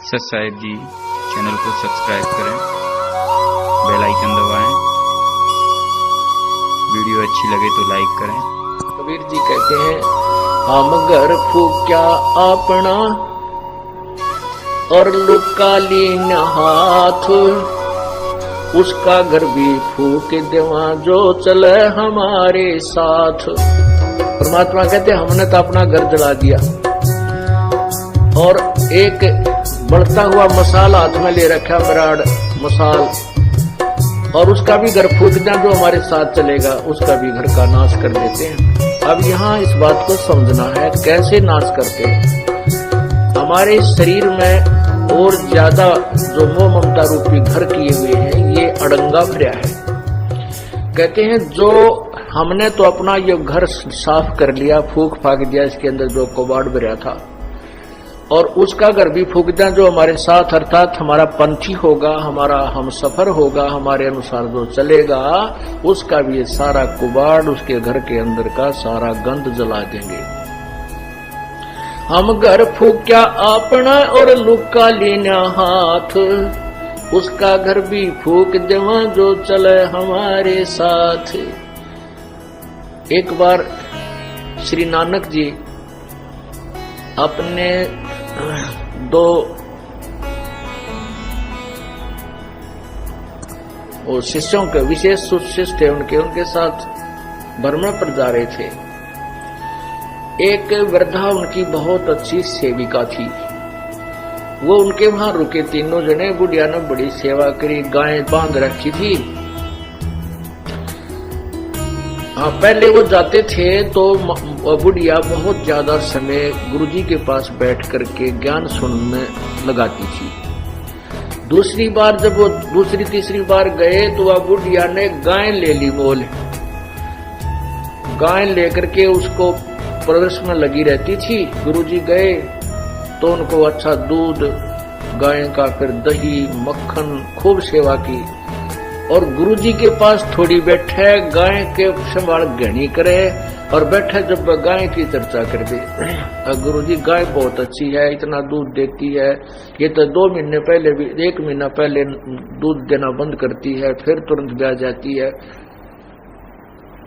सच साहिब जी channel को subscribe करें, bell icon दबाएं, वीडियो अच्छी लगे तो लाइक करें। कबीर जी कहते हैं, हम घर फूक्या अपना और लुका लीन हाथ, उसका घर भी फूक देवा जो चले हमारे साथ। परमात्मा कहते हमने तो अपना घर जला दिया और एक बढ़ता हुआ मसाल हाथ में ले रखा विराट मसाल, और उसका भी घर फूक दें जो हमारे साथ चलेगा, उसका भी घर का नाश कर देते हैं। अब यहाँ इस बात को समझना है कैसे नाश करते हैं। हमारे शरीर में और ज्यादा जो मोह ममता रूपी घर किए हुए हैं ये अड़ंगा भरा है। कहते हैं जो हमने तो अपना ये घर साफ कर लिया, फूक फाक दिया, इसके अंदर जो कबाड़ भरा था, और उसका घर भी फूक दिया जो हमारे साथ, अर्थात हमारा पंथी होगा, हमारा हम सफर होगा, हमारे अनुसार जो चलेगा, उसका भी ये सारा कुबाड़, उसके घर के अंदर का सारा गंद जला देंगे। हम घर फूक्या अपना और लुका लेना हाथ, उसका घर भी फूक देवा जो चले हमारे साथ। एक बार श्री नानक जी अपने दो शिष्यों के, विशेष शिष्य थे उनके साथ भ्रमण पर जा रहे थे। एक वृद्धा उनकी बहुत अच्छी सेविका थी, वो उनके वहां रुके। तीनों जने, बुढ़िया ने बड़ी सेवा करी, गाय बांध रखी थी। हाँ, पहले वो जाते थे तो बुढ़िया बहुत ज्यादा समय गुरुजी के पास बैठ करके ज्ञान सुनने लगाती थी। दूसरी बार जब वो दूसरी तीसरी बार गए तो वह बुढ़िया ने गाय ले ली मोल। गाय लेकर के उसको प्रदर्श में लगी रहती थी। गुरुजी गए तो उनको अच्छा दूध, गाय का फिर दही मक्खन, खूब सेवा की। और गुरुजी के पास थोड़ी बैठे, गाय के संभाल घनी करे और बैठे जब गाय की चर्चा कर दे। गुरुजी गाय बहुत अच्छी है, इतना दूध देती है, ये तो 2 महीने पहले भी, 1 महीना पहले दूध देना बंद करती है, फिर तुरंत ब्याह जाती है।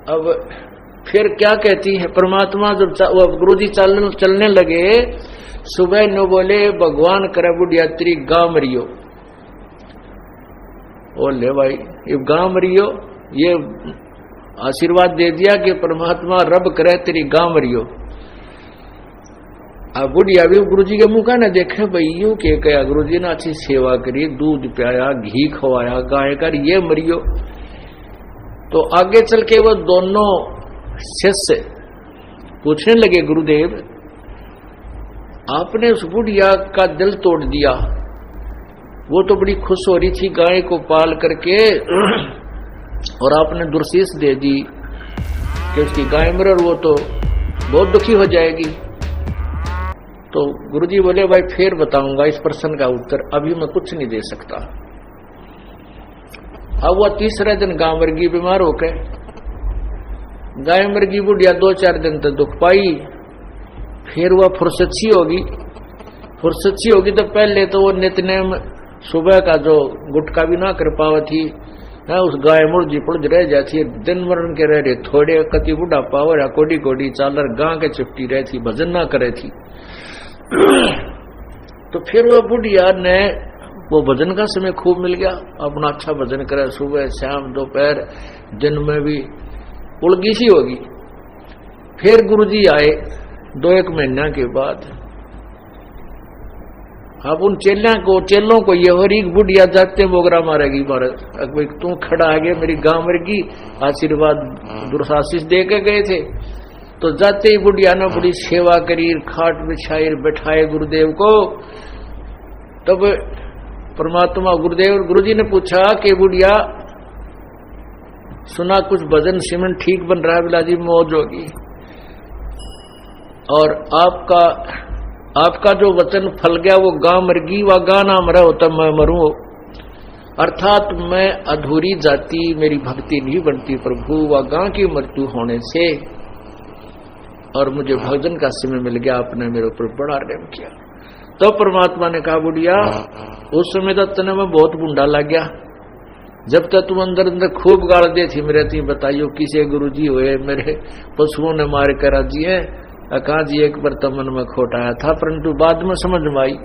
अब फिर क्या कहती है परमात्मा, जब गुरुजी चलने लगे, सुबह न बोले भगवान करे बुढ़िया तेरी गांव मरियो। ओ ले भाई, ये गांव मरियो, ये आशीर्वाद दे दिया कि परमात्मा रब करे तेरी गांव मरियो। अब बुढ़िया भी गुरुजी के मुंह का ना देखे, भाई यूं के कहा, गुरुजी ने अच्छी सेवा करी, दूध पियाया, घी खवाया गाय का, ये मरियो। तो आगे चल के वो दोनों शिष्य पूछने लगे, गुरुदेव आपने उस बुढ़िया का दिल तोड़ दिया, वो तो बड़ी खुश हो रही थी गाय को पाल करके, और आपने दुर्शीष दे दी कि उसकी गाय मरे, वो तो बहुत दुखी हो जाएगी। तो गुरुजी बोले, भाई फिर बताऊंगा इस प्रश्न का उत्तर, अभी मैं कुछ नहीं दे सकता। अब वह तीसरे दिन गांव वर्गी बीमार हो गए। गाय मरगी बुढ़िया 2-4 दिन तक दुख पाई, फिर वह फुर्सती होगी तो पहले तो वो नित्यनेम सुबह का जो गुटका भी ना कर पावा थी, उस गाय मुर्जी पुर्ज रह जाती है, दिन भर के रह रहे थोड़े, कति बुढ़ा पावर या कोडी कोडी चालर गांव के चिपटी रही थी, भजन ना करे थी। तो फिर वो बुढ़िया ने, वो भजन का समय खूब मिल गया, अपना अच्छा भजन करे, सुबह शाम दोपहर दिन में भी, उलगी सी होगी। फिर गुरुजी आए 2-1 महीना के बाद। अब उन चेलों को ये हो रही, बुढ़िया जाते मोगरा मारेगी भारत, भाई तू खड़ा आगे मेरी गांव मरगी, आशीर्वाद दुर्शासिस दे के गए थे। तो जाते ही बुढ़िया ने बड़ी सेवा करी, खाट बिछाई, बैठाए गुरुदेव को। तब परमात्मा गुरुजी ने पूछा कि बुढ़िया सुना कुछ भजन सिमरन ठीक बन रहा है, बिलाजी मौज होगी, और आपका जो वचन फल गया वो गां मरगी, वह गां ना मरा होता मैं मरूं। अर्थात मैं अधूरी जाती, मेरी भक्ति नहीं बनती प्रभु, वह गां की मृत्यु होने से, और मुझे भजन का समय मिल गया, आपने मेरे ऊपर बड़ा रहम किया। तो परमात्मा ने कहा बुढ़िया उस समय तो तने में बहुत बुंडा लग गया, जब तक तुम अंदर अंदर खूब गाड़ दे थी मेरे ती बताइयो किसे गुरु जी हुए मेरे पशुओं ने मार कर जिए कहा जी एक बार तो मन में खोट आया था, परंतु बाद में समझ में आई।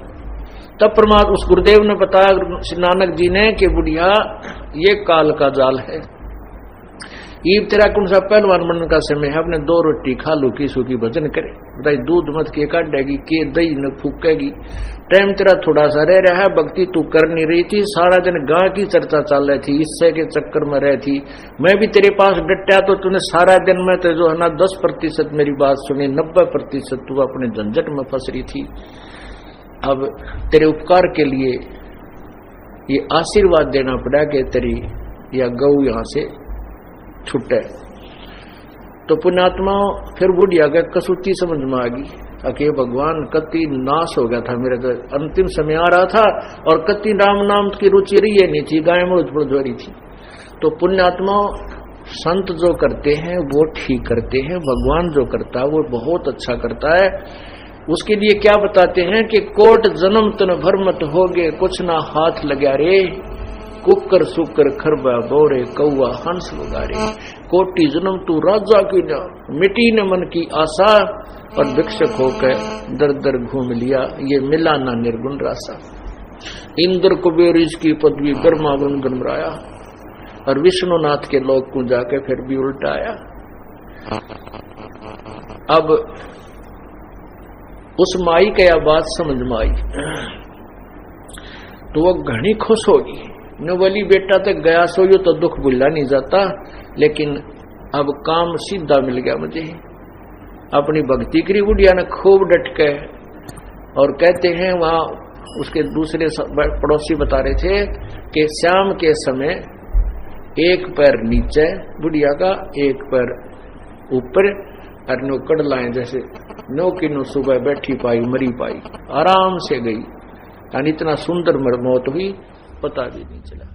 तब परमात्मा उस गुरुदेव ने बताया श्री नानक जी ने कि बुढ़िया ये काल का जाल है, ईब तेरा कौन सा पहलवान बनने का समय है, अपने 2 रोटी खा लो की सूखी भजन करे, बताइए दूध मत के काटेगी के दही न फूकेगी, टाइम तेरा थोड़ा सा रह रहा है, भक्ति तू कर नहीं रही थी, सारा दिन गांव की चर्चा चल रही थी, इससे के चक्कर में रही थी, मैं भी तेरे पास डटा तो तूने सारा दिन में तो जो है ना 10% मेरी बात सुनी, 90% तू अपने झंझट में फंस रही थी। अब तेरे उपकार के लिए ये आशीर्वाद देना पड़ा कि तेरी या गौ यहां से छुटे। तो पुण्यात्मा फिर बुढ़िया का कसूती समझ में आ गई, अके भगवान कति नाश हो गया था, मेरा तो अंतिम समय आ रहा था और कति राम नाम की रुचि रही नहीं थी, गाय मुड़ हो रही थी। तो पुण्यात्मा संत जो करते हैं वो ठीक करते हैं, भगवान जो करता है वो बहुत अच्छा करता है। उसके लिए क्या बताते हैं कि कोट जन्म तन भर मत होगे कुछ ना हाथ लगा रे, कुकर सुकर खरबा बोरे कौआ हंस वगारे, कोटि जन्म तू राजा की ना मिटी न मन की आशा, और भिक्षक होकर दर दर घूम लिया ये मिला ना निर्गुण रासा। इंद्र कुबेर इसकी पदवी गर्मा गुण गणराया, और विष्णुनाथ के लोक को जाके फिर भी उल्टाया। अब उस माई का यह बात समझ में आई तो वो घनी खुश होगी, नवली बेटा तक गया सोयो तो दुख भुला नहीं जाता, लेकिन अब काम सीधा मिल गया मुझे। अपनी भक्ति करी बुढ़िया ने खूब डट के, और कहते हैं वहां उसके दूसरे पड़ोसी बता रहे थे कि शाम के समय एक पैर नीचे बुढ़िया का, एक पैर ऊपर, और नो कड़लाएं जैसे नो की नो सुबह बैठी पाई मरी पाई, आराम से गई, और इतना सुंदर मौत हुई पता भी नहीं चला।